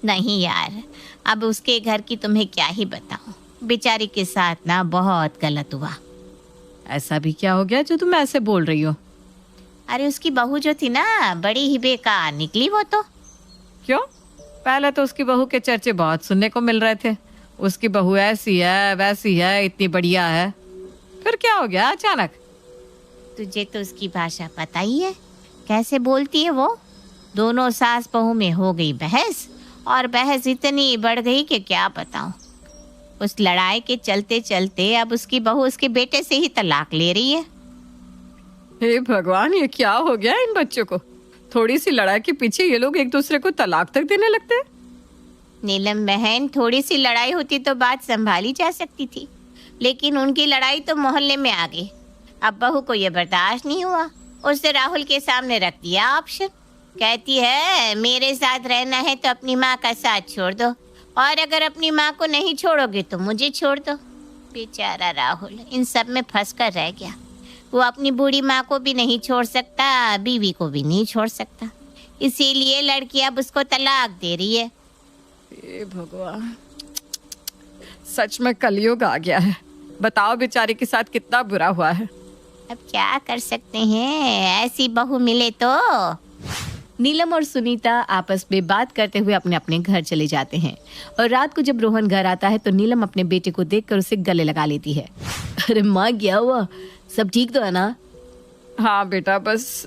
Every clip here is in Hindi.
नहीं यार, अब उसके घर की तुम्हें क्या ही बताऊं। बेचारी के साथ ना बहुत गलत हुआ। ऐसा भी क्या हो गया जो तुम ऐसे बोल रही हो? अरे उसकी बहू जो थी ना, बड़ी ही बेकार निकली वो तो। क्यों? पहले तो उसकी बहू के चर्चे बहुत सुनने को मिल रहे थे। उसकी बहू ऐसी है, वैसी है, इतनी बढ़िया है। फिर क्या हो गया अचानक? तुझे तो उसकी भाषा पता ही है, कैसे बोलती है वो। दोनों सास बहू में हो गई बहस, और बहस इतनी बढ़ गई कि क्या बताऊं। उस लड़ाई के चलते चलते अब उसकी बहू उसके बेटे से ही तलाक ले रही है। हे भगवान, ये क्या हो गया इन बच्चों को? थोड़ी सी लड़ाई के पीछे ये लोग एक दूसरे को तलाक तक देने लगते हैं। नीलम बहन, थोड़ी सी लड़ाई होती तो बात संभाली जा सकती थी, लेकिन उनकी लड़ाई तो मोहल्ले में आ गई। अब बहू को ये बर्दाश्त नहीं हुआ, उसने राहुल के सामने रख दिया ऑप्शन। कहती है मेरे साथ रहना है तो अपनी माँ का साथ छोड़ दो, और अगर अपनी माँ को नहीं छोड़ोगे तो मुझे छोड़ दो। बेचारा राहुल इन सब में फंस कर रह गया। वो अपनी बूढ़ी माँ को भी नहीं छोड़ सकता, बीवी को भी नहीं छोड़ सकता, इसीलिए लड़की अब उसको तलाक दे रही है। हे भगवान, सच में कलयुग आ गया है। बताओ बेचारी के साथ कितना बुरा हुआ है। अब क्या कर सकते हैं, ऐसी बहू मिले तो। नीलम और सुनीता आपस में बात करते हुए अपने अपने घर चले जाते हैं। और रात को जब रोहन घर आता है तो नीलम अपने बेटे को देखकर उसे गले लगा लेती है। अरे माँ, क्या हुआ? सब ठीक तो है ना? हाँ बेटा, बस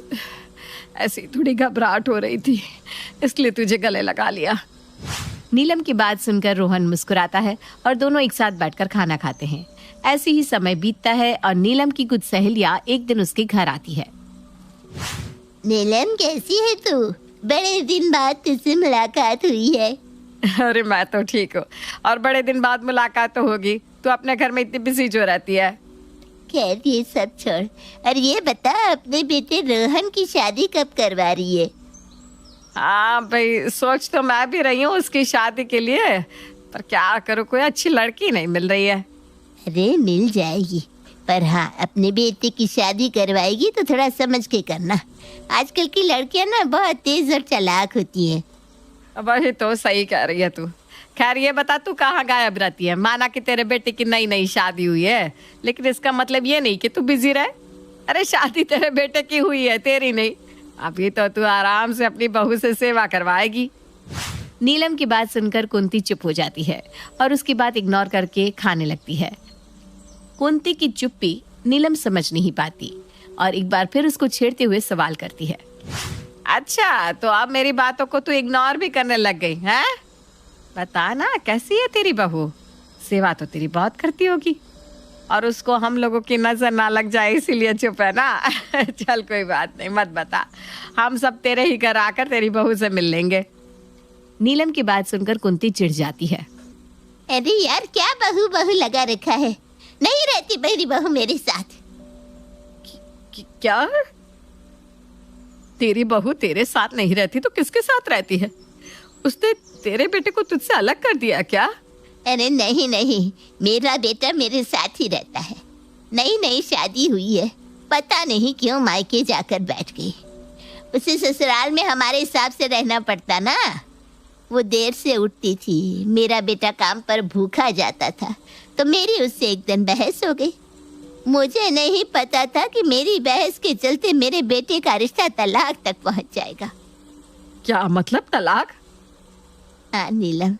ऐसी थोड़ी घबराहट हो रही थी, इसलिए तुझे गले लगा लिया। नीलम की बात सुनकर रोहन मुस्कुराता है और दोनों एक साथ बैठकर खाना खाते हैं। ऐसे ही समय बीतता है और नीलम की कुछ सहेलियां एक दिन उसके घर आती है। नीलम कैसी है तू? बड़े दिन बाद तुझसे मुलाकात हुई है। अरे मैं तो ठीक हूँ, और बड़े दिन बाद मुलाकात तो होगी। तू अपने घर में इतनी बिजी जो रहती है। खैर ये सब छोड़, और ये बता अपने बेटे रोहन की शादी कब करवा रही है? हाँ भाई, सोच तो मैं भी रही हूँ उसकी शादी के लिए, पर क्या करूँ, कोई अच्छी लड़की नहीं मिल रही है। अरे मिल जाएगी, पर हाँ अपने बेटे की शादी करवाएगी तो थोड़ा समझ के करना। आजकल की लड़कियां ना बहुत तेज और चालाक होती हैं। वही तो सही कह रही है तू। खैर ये बता, तू कहाँ गायब रहती है? माना कि तेरे बेटे की नई नई शादी हुई है, लेकिन इसका मतलब ये नहीं कि तू बिजी रहे। अरे शादी तेरे बेटे की हुई है, तेरी नहीं। अभी तो तू आराम से अपनी बहू से सेवा करवाएगी। नीलम की बात सुनकर कुंती चुप हो जाती है और उसकी बात इग्नोर करके खाने लगती है। कुंती की चुप्पी नीलम समझ नहीं पाती और एक बार फिर उसको छेड़ते हुए सवाल करती है। अच्छा, तो अब मेरी बातों को तू इग्नोर भी करने लग गई है? बता ना, कैसी है तेरी बहू? सेवा तो तेरी बहुत करती होगी, और उसको हम लोगों की नजर ना लग जाए इसीलिए चुप है ना? चल कोई बात नहीं, मत बता। हम सब तेरे ही घर आकर तेरी बहू से मिल लेंगे। नीलम की बात सुनकर कुंती चिढ़ जाती है। अरे यार, क्या बहू बहू लगा रखा है? नहीं रहती मेरी बहू मेरे साथ। क्या? तेरी बहू तेरे साथ नहीं रहती तो किसके साथ रहती है? उसने तेरे बेटे को तुझसे अलग कर दिया क्या? अरे नहीं नहीं, मेरा बेटा मेरे साथ ही रहता है। नई नई शादी हुई है, पता नहीं क्यों मायके जाकर बैठ गई। उसे ससुराल में हमारे हिसाब से रहना पड़ता ना। वो देर से उठती थी, मेरा बेटा काम पर भूखा जाता था, तो मेरी उससे एक दिन बहस हो गई। मुझे नहीं पता था कि मेरी बहस के चलते मेरे बेटे का रिश्ता तलाक तक पहुंच जाएगा। क्या मतलब तलाक? हाँ नीलम,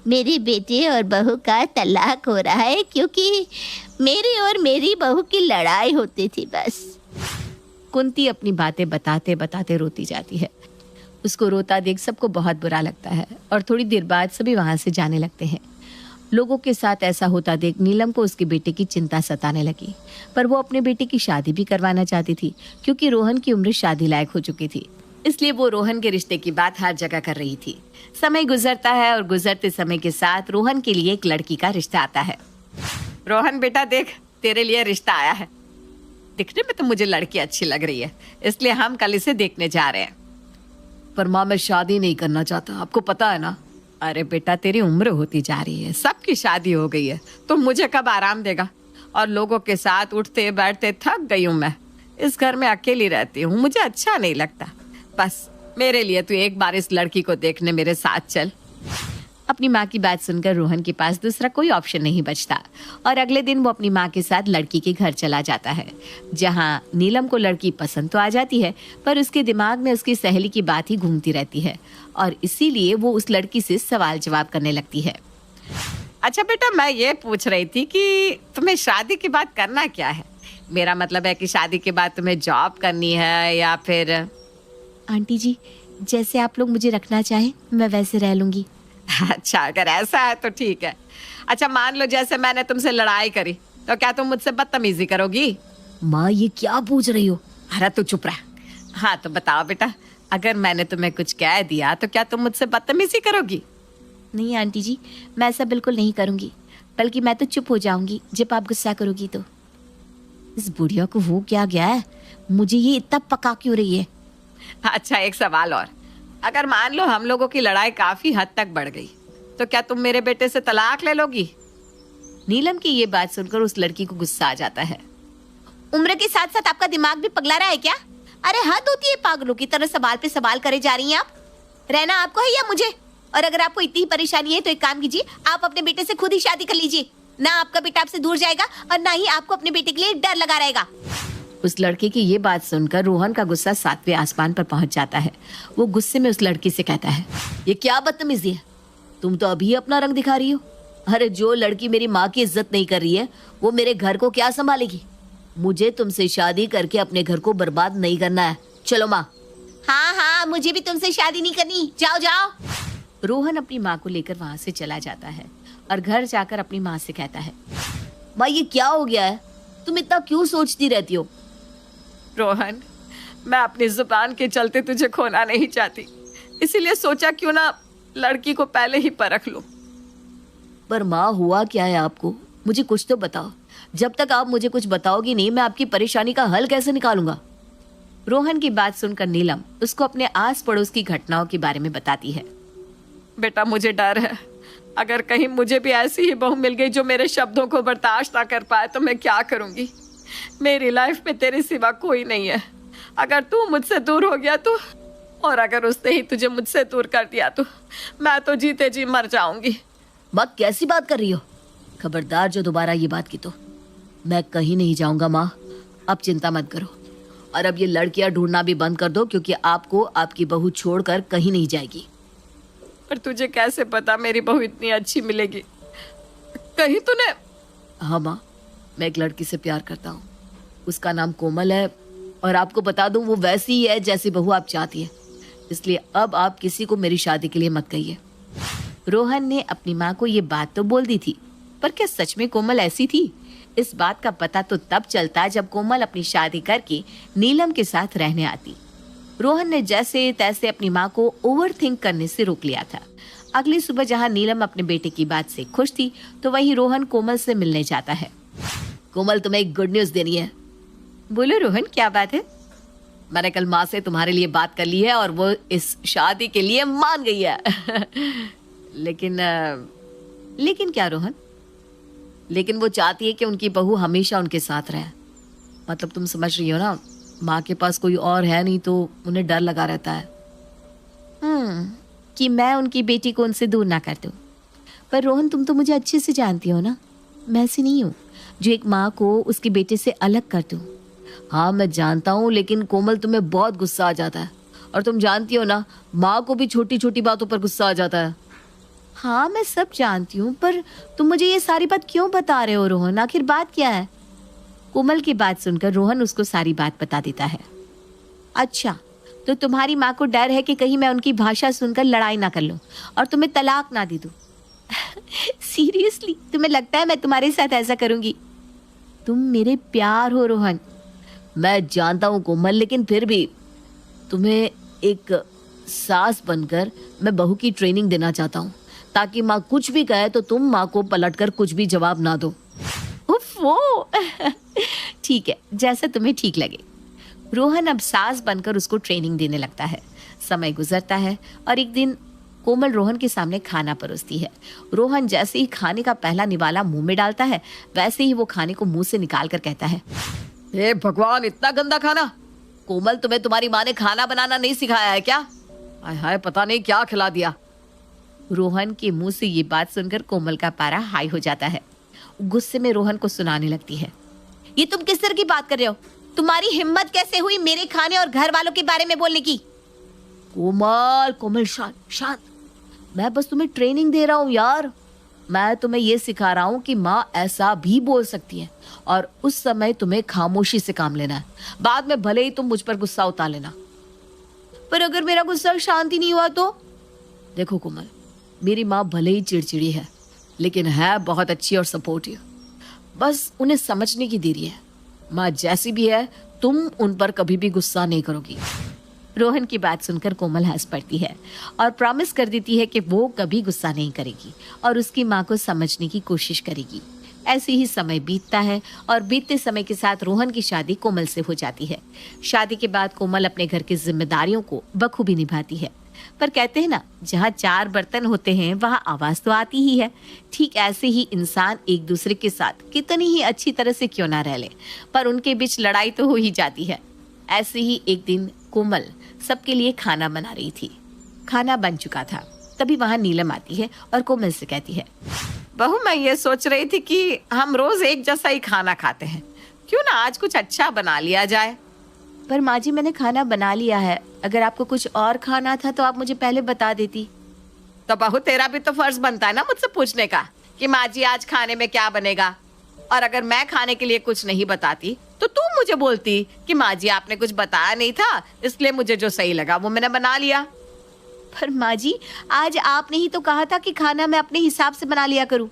मेरे बेटे और बहू का तलाक हो रहा है क्योंकि मेरी और मेरी बहू की लड़ाई होती थी बस। कुंती अपनी बातें बताते बताते रोती जाती है। उसको रोता देख सबको बहुत बुरा लगता है और थोड़ी देर बाद सभी वहां से जाने लगते हैं। लोगों के साथ ऐसा होता देख नीलम को उसके बेटे की चिंता सताने लगी, पर वो अपने बेटे की शादी भी करवाना चाहती थी क्योंकि रोहन की उम्र शादी लायक हो चुकी थी। इसलिए वो रोहन के रिश्ते की बात हर जगह कर रही थी। समय गुजरता है और गुजरते समय के साथ रोहन के लिए एक लड़की का रिश्ता आता है। रोहन बेटा देख, तेरे लिए रिश्ता आया है। दिखने में तो मुझे लड़की अच्छी लग रही है, इसलिए हम कल इसे देखने जा रहे हैं। पर माँ, मैं शादी नहीं करना चाहता, आपको पता है ना। अरे बेटा, तेरी उम्र होती जा रही है, सबकी शादी हो गई है, तो मुझे कब आराम देगा? और लोगों के साथ उठते बैठते थक गई हूँ मैं। इस घर में अकेली रहती हूँ, मुझे अच्छा नहीं लगता। बस मेरे लिए तू एक बार इस लड़की को देखने मेरे साथ चल। अपनी माँ की बात सुनकर रोहन के पास दूसरा कोई ऑप्शन नहीं बचता और अगले दिन वो अपनी माँ के साथ लड़की के घर चला जाता है, जहाँ नीलम को लड़की पसंद तो आ जाती है, पर उसके दिमाग में उसकी सहेली की बात ही घूमती रहती है और इसीलिए वो उस लड़की से सवाल जवाब करने लगती है। अच्छा बेटा, मैं ये पूछ रही थी कि तुम्हें शादी के बाद करना क्या है? मेरा मतलब है कि शादी के बाद तुम्हें जॉब करनी है या फिर? आंटी जी, जैसे आप लोग मुझे रखना चाहें मैं वैसे रह लूंगी। अच्छा, अगर ऐसा है तो ठीक है। अच्छा, मान लो जैसे मैंने तुमसे लड़ाई करी तो क्या तुम मुझसे बदतमीजी करोगी? माँ, ये क्या पूछ रही हो? अरे तू चुप रह। हाँ तो बताओ बेटा, अगर मैंने तुम्हें कुछ कह दिया तो क्या तुम मुझसे बदतमीजी करोगी? नहीं आंटी जी, मैं ऐसा बिल्कुल नहीं करूंगी, बल्कि मैं तो चुप हो जाऊंगी जब आप गुस्सा करोगी तो। इस बुढ़िया को हो क्या गया है, मुझे ये इतना पका क्यों रही है? अच्छा, एक सवाल और। अगर मान लो हम लोगों की लड़ाई काफी हद तक बढ़ गई तो क्या तुम मेरे बेटे से तलाक ले लोगी? नीलम की ये बात सुनकर उस लड़की को गुस्सा आ जाता है। उम्र के साथ साथ आपका दिमाग भी पगला रहा है क्या? अरे हद होती है पागलों की तरह सवाल पे सवाल करे जा रही हैं आप। रहना आपको है या मुझे? और अगर आपको इतनी परेशानी है तो एक काम कीजिए, आप अपने बेटे से खुद ही शादी कर लीजिए। ना आपका बेटा आपसे दूर जाएगा और ना ही आपको अपने बेटे के लिए डर लगा रहेगा। उस लड़के की ये बात सुनकर रोहन का गुस्सा 7वें आसमान पर पहुंच जाता है। वो गुस्से में उस लड़की से कहता है, ये क्या बदतमीजी है? तुम तो अभी अपना रंग दिखा रही हो। अरे जो लड़की मेरी माँ की इज्जत नहीं कर रही है वो मेरे घर को क्या संभालेगी? मुझे तुमसे शादी करके अपने घर को बर्बाद नहीं करना है। चलो माँ। हाँ हाँ, मुझे भी तुमसे शादी नहीं करनी, जाओ जाओ। रोहन अपनी माँ को लेकर वहां से चला जाता है और घर जाकर अपनी माँ से कहता है, माँ ये क्या हो गया है? तुम इतना क्यों सोचती रहती हो? रोहन, मैं अपनी जुबान के चलते तुझे खोना नहीं चाहती, इसीलिए सोचा क्यों ना लड़की को पहले ही परख लूं। पर माँ हुआ क्या है आपको? मुझे कुछ तो बताओ। जब तक आप मुझे कुछ बताओगी नहीं मैं आपकी परेशानी का हल कैसे निकालूंगा? रोहन की बात सुनकर नीलम उसको अपने आस पड़ोस की घटनाओं के बारे में बताती है। बेटा, मुझे डर है, अगर कहीं मुझे भी ऐसी ही बहू मिल गई जो मेरे शब्दों को बर्दाश्त ना कर पाए तो मैं क्या करूंगी? मेरी लाइफ में तेरे सिवा कोई नहीं है। अगर तू मुझसे दूर हो गया तो, और अगर उसने ही तुझे मुझसे दूर कर दिया तो मैं तो जीते जी मर जाऊंगी। माँ कैसी बात कर रही हो? खबरदार जो दोबारा ये बात की तो। मैं कहीं नहीं जाऊंगा माँ, अब चिंता मत करो। और अब ये लड़कियां ढूंढना भी बंद कर दो क्योंकि आपको आपकी बहू छोड़कर कहीं नहीं जाएगी। पर तुझे कैसे पता मेरी बहू इतनी अच्छी मिलेगी? कहीं तूने? हाँ माँ, मैं एक लड़की से प्यार करता हूँ। उसका नाम कोमल है और आपको बता दूं वो वैसी ही है जैसी बहू आप चाहती है। इसलिए अब आप किसी को मेरी शादी के लिए मत कहिए। रोहन ने अपनी माँ को ये बात तो बोल दी थी, पर क्या सच में कोमल ऐसी थी? इस बात का पता तो तब चलता जब कोमल अपनी शादी करके नीलम के साथ रहने आती। रोहन ने जैसे तैसे अपनी माँ को ओवरथिंक करने से रोक लिया था। अगली सुबह जहाँ नीलम अपने बेटे की बात से खुश थी तो वहीं रोहन कोमल से मिलने जाता है। कोमल, तुम्हें एक गुड न्यूज देनी है। बोलो रोहन, क्या बात है? मैंने कल माँ से तुम्हारे लिए बात कर ली है और वो इस शादी के लिए मान गई है। लेकिन क्या रोहन? लेकिन वो चाहती है कि उनकी बहू हमेशा उनके साथ रहे। मतलब तुम समझ रही हो ना, माँ के पास कोई और है नहीं तो उन्हें डर लगा रहता है। कि मैं उनकी बेटी को उनसे दूर ना कर दूं। पर रोहन, तुम तो मुझे अच्छे से जानती हो ना, मैं ऐसी नहीं हूँ जो एक माँ को उसके बेटे से अलग कर दूं। हाँ मैं जानता हूँ, लेकिन कोमल तुम्हें बहुत गुस्सा आ जाता है और तुम जानती हो ना, माँ को भी छोटी छोटी बातों पर गुस्सा आ जाता है। हाँ मैं सब जानती हूँ, पर तुम मुझे ये सारी बात क्यों बता रहे हो रोहन? आखिर बात क्या है? कोमल की बात सुनकर रोहन उसको सारी बात बता देता है। अच्छा, तो तुम्हारी माँ को डर है कि कहीं मैं उनकी भाषा सुनकर लड़ाई ना कर लूं और तुम्हें तलाक ना दे दूं। सीरियसली तुम्हें लगता है मैं तुम्हारे साथ ऐसा करूंगी? तुम मेरे प्यार हो रोहन। मैं जानता हूँ कोमल, लेकिन फिर भी तुम्हें एक सास बनकर मैं बहू की ट्रेनिंग देना चाहता हूँ ताकि माँ कुछ भी कहे तो तुम माँ को पलटकर कुछ भी जवाब ना दो। उफ वो ठीक है, जैसा तुम्हें ठीक लगे। रोहन अब सास बनकर उसको ट्रेनिंग देने लगता है। समय गुजरता है और एक दिन कोमल रोहन के सामने खाना परोसती है। रोहन जैसे ही खाने का पहला निवाला मुंह में डालता है वैसे ही वो खाने को मुंह से निकाल कर कहता है, हे भगवान, इतना गंदा खाना! कोमल, तुम्हें तुम्हारी माँ ने खाना बनाना नहीं सिखाया है क्या? हाय हाय, पता नहीं क्या खिला दिया। रोहन के मुंह से ये बात सुनकर कोमल का पारा हाई हो जाता है। गुस्से में रोहन को सुनाने लगती है, ये तुम किस तरह की बात कर रहे हो? तुम्हारी हिम्मत कैसे हुई मेरे खाने और घर वालों के बारे में बोलने की? कोमल, कोमल शांत शांत, मैं बस तुम्हें ट्रेनिंग दे रहा हूँ यार। मैं तुम्हें ये सिखा रहा हूँ कि माँ ऐसा भी बोल सकती है और उस समय तुम्हें खामोशी से काम लेना है। बाद में भले ही तुम मुझ पर गुस्सा उतार लेना, पर अगर मेरा गुस्सा शांति नहीं हुआ तो? देखो कोमल, मेरी माँ भले ही चिड़चिड़ी है लेकिन है बहुत अच्छी और सपोर्टिव। बस उन्हें समझने की देरी है। माँ जैसी भी है, तुम उन पर कभी भी गुस्सा नहीं करोगी। रोहन की बात सुनकर कोमल हंस पड़ती है और प्रॉमिस कर देती है कि वो कभी गुस्सा नहीं करेगी और उसकी माँ को समझने की कोशिश करेगी। ऐसे ही समय बीतता है और बीतते समय के साथ रोहन की शादी कोमल से हो जाती है। शादी के बाद कोमल अपने घर की जिम्मेदारियों को बखूबी निभाती है। पर कहते हैं ना, जहाँ चार बर्तन होते हैं वहाँ आवाज तो आती ही है। ठीक ऐसे ही इंसान एक दूसरे के साथ कितनी ही अच्छी तरह से क्यों ना रह ले, पर उनके बीच लड़ाई तो हो ही जाती है। ऐसे ही एक दिन कोमल सबके लिए खाना बना रही थी। खाना बन चुका था, तभी वहाँ नीलम आती है और कोमल से कहती है, बहू मैं ये सोच रही थी कि हम रोज एक जैसा ही खाना खाते हैं, क्यों ना आज कुछ अच्छा बना लिया जाए। पर माँ जी, मैंने खाना बना लिया है। अगर आपको कुछ और खाना था तो आप मुझे पहले बता देती। तो बहू तेरा भी तो फर्ज बनता है ना मुझसे पूछने का कि माँ जी आज खाने में क्या बनेगा। और अगर मैं खाने के लिए कुछ नहीं बताती तो तू मुझे बोलती कि माँ जी आपने कुछ बताया नहीं था, इसलिए मुझे जो सही लगा वो मैंने बना लिया। पर माँ जी, आज आपने ही तो कहा था कि खाना मैं अपने हिसाब से बना लिया करूं।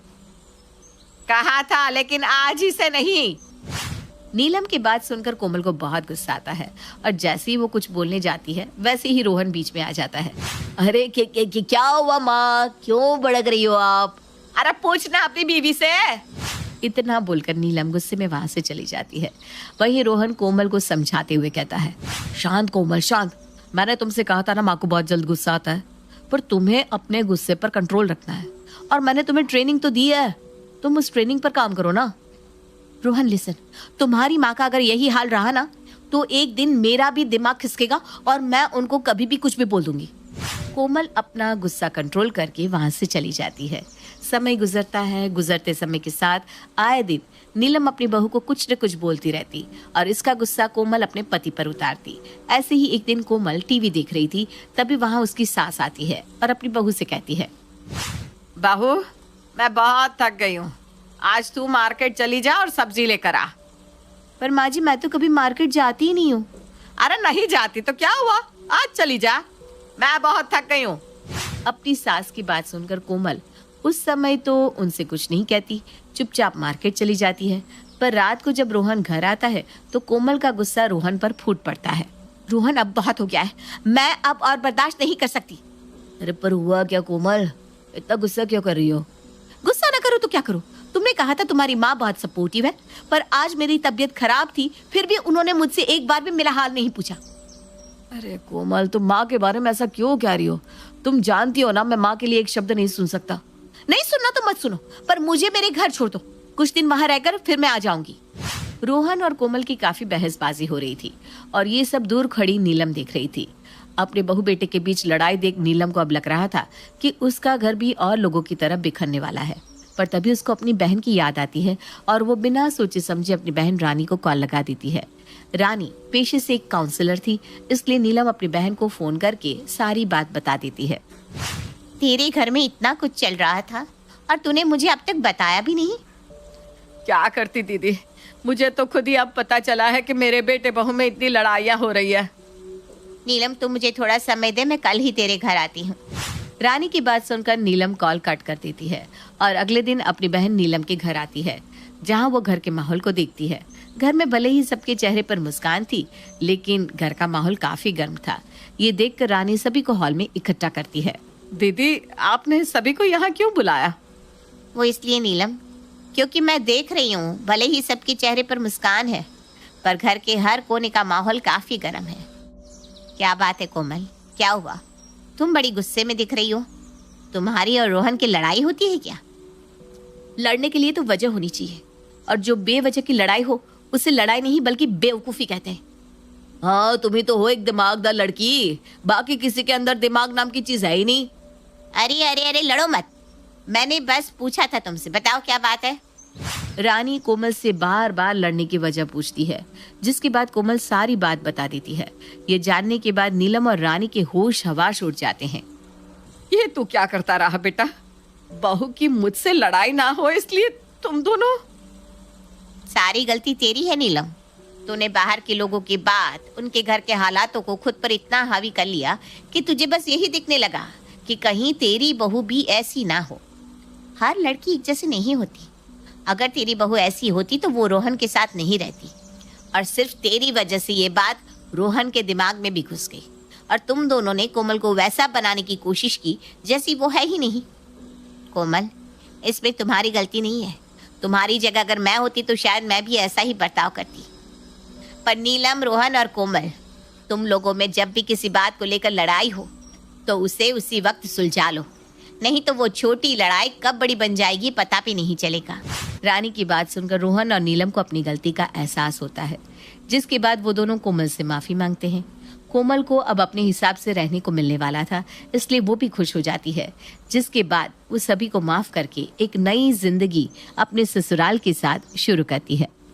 कहा था, लेकिन आज ही से नहीं। नीलम की बात सुनकर कोमल को बहुत गुस्सा आता है और जैसे ही वो कुछ बोलने जाती है वैसे ही रोहन बीच में आ जाता है। अरे क्या हुआ माँ, क्यों भड़क रही हो आप? अरे पूछना अपनी बीवी से। इतना बोलकर नीलम गुस्से में वहां से चली जाती है। वहीं रोहन कोमल को समझाते हुए कहता है, शांत कोमल शांत, मैंने तुमसे कहा था ना माँ को बहुत जल्द गुस्सा आता है, पर तुम्हें अपने गुस्से पर कंट्रोल रखना है और मैंने तुम्हें ट्रेनिंग तो दी है, तुम उस ट्रेनिंग पर काम करो ना। रोहन लिसन, तुम्हारी माँ का अगर यही हाल रहा ना तो एक दिन मेरा भी दिमाग खिसकेगा और मैं उनको कभी भी कुछ भी बोल दूंगी। कोमल अपना गुस्सा कंट्रोल करके वहां से चली जाती है। समय गुजरता है। गुजरते समय के साथ आए दिन नीलम अपनी बहू को कुछ न कुछ बोलती रहती और इसका गुस्सा कोमल अपने पति पर उतारती। ऐसे ही एक दिन कोमल टीवी देख रही थी, तभी वहां उसकी सास आती है और अपनी बहू से कहती है, बहू मैं बहुत थक गई हूँ, आज तू मार्केट चली जा और सब्जी लेकर आ। पर माँ जी, मैं तो कभी मार्केट जाती ही नहीं हूँ। अरे नहीं जाती तो क्या हुआ, आज चली जा, मैं बहुत थक गई हूँ। अपनी सास की बात सुनकर कोमल उस समय तो उनसे कुछ नहीं कहती, चुपचाप मार्केट चली जाती है। पर रात को जब रोहन घर आता है तो कोमल का गुस्सा रोहन पर फूट पड़ता है। रोहन, अब बहुत हो गया है, मैं अब और बर्दाश्त नहीं कर सकती। अरे पर हुआ क्या कोमल, इतना गुस्सा क्यों कर रही हो? गुस्सा ना करो तो क्या करूं? तुमने कहा था तुम्हारी माँ बहुत सपोर्टिव है, पर आज मेरी तबीयत खराब थी, फिर भी उन्होंने मुझसे एक बार भी मेरा हाल नहीं पूछा। अरे कोमल, तुम माँ के बारे में ऐसा क्यों कह रही हो? तुम जानती हो ना मैं माँ के लिए एक शब्द नहीं सुन सकता। नहीं सुनना तो मत सुनो, पर मुझे मेरे घर छोड़ दो, कुछ दिन वहां रहकर फिर मैं आ जाऊंगी। रोहन और कोमल की काफी बहसबाजी हो रही थी और ये सब दूर खड़ी नीलम देख रही थी। अपने बहू बेटे के बीच लड़ाई देख नीलम को अब लग रहा था कि उसका घर भी और लोगों की तरफ बिखरने वाला है। पर तभी उसको अपनी बहन की याद आती है और वो बिना सोचे समझे अपनी बहन रानी को कॉल लगा देती है। रानी पेशे से एक काउंसलर थी, इसलिए नीलम अपनी बहन को फोन करके सारी बात बता देती है। तेरे घर में इतना कुछ चल रहा था और तूने मुझे अब तक बताया भी नहीं। क्या करती दीदी, मुझे तो खुद ही अब पता चला है कि मेरे बेटे बहू में इतनी लड़ाइयाँ हो रही है। नीलम, तू मुझे थोड़ा समय दे, मैं कल ही तेरे घर आती हूँ। रानी की बात सुनकर नीलम कॉल कट कर देती है और अगले दिन अपनी बहन नीलम के घर आती है, जहाँ वो घर के माहौल को देखती है। घर में भले ही सबके चेहरे पर मुस्कान थी, लेकिन घर का माहौल काफी गर्म था। ये देखकर रानी सभी को हॉल में इकट्ठा करती है। दीदी, आपने सभी को यहाँ क्यों बुलाया? वो इसलिए नीलम, क्योंकि मैं देख रही हूँ भले ही सबके चेहरे पर मुस्कान है, पर घर के हर कोने का माहौल काफी गर्म है। क्या बात है कोमल, क्या हुआ? तुम बड़ी गुस्से में दिख रही हो। तुम्हारी और रोहन की लड़ाई होती है क्या? लड़ने के लिए तो वजह होनी चाहिए, और जो बेवजह की लड़ाई हो उसे लड़ाई नहीं बल्कि बेवकूफी कहते हैं। हाँ, तुम्ही तो हो एक दिमागदार लड़की, बाकी किसी के अंदर दिमाग नाम की चीज है ही नहीं। अरे अरे अरे लड़ो मत, मैंने बस पूछा था तुमसे, बताओ क्या बात है। रानी कोमल से बार बार लड़ने की वजह पूछती है, जिसके बाद कोमल सारी बात बता देती है। ये जानने के बाद नीलम और रानी के होश हवास उड़ जाते हैं। ये तू क्या करता रहा बेटा? बहू की मुझसे लड़ाई ना हो इसलिए तुम दोनों। सारी गलती तेरी है नीलम। तूने बाहर के लोगों की बात, उनके घर के हालातों को खुद पर इतना हावी कर लिया कि तुझे बस यही दिखने लगा कि कहीं तेरी बहू भी ऐसी ना हो। हर लड़की एक जैसी नहीं होती। अगर तेरी बहू ऐसी होती तो वो रोहन के साथ नहीं रहती, और सिर्फ तेरी वजह से ये बात रोहन के दिमाग में भी घुस गई, और तुम दोनों ने कोमल को वैसा बनाने की कोशिश की जैसी वो है ही नहीं। कोमल, इसमें तुम्हारी गलती नहीं है। तुम्हारी जगह अगर मैं होती तो शायद मैं भी ऐसा ही बर्ताव करती। पर नीलम, रोहन और कोमल, तुम लोगों में जब भी किसी बात को लेकर लड़ाई हो तो उसे उसी वक्त सुलझा लो, नहीं तो वो छोटी लड़ाई कब बड़ी बन जाएगी पता भी नहीं चलेगा। रानी की बात सुनकर रोहन और नीलम को अपनी गलती का एहसास होता है, जिसके बाद वो दोनों कोमल से माफी मांगते हैं। कोमल को अब अपने हिसाब से रहने को मिलने वाला था, इसलिए वो भी खुश हो जाती है, जिसके बाद वो सभी को माफ करके एक नई जिंदगी अपने ससुराल के साथ शुरू करती है।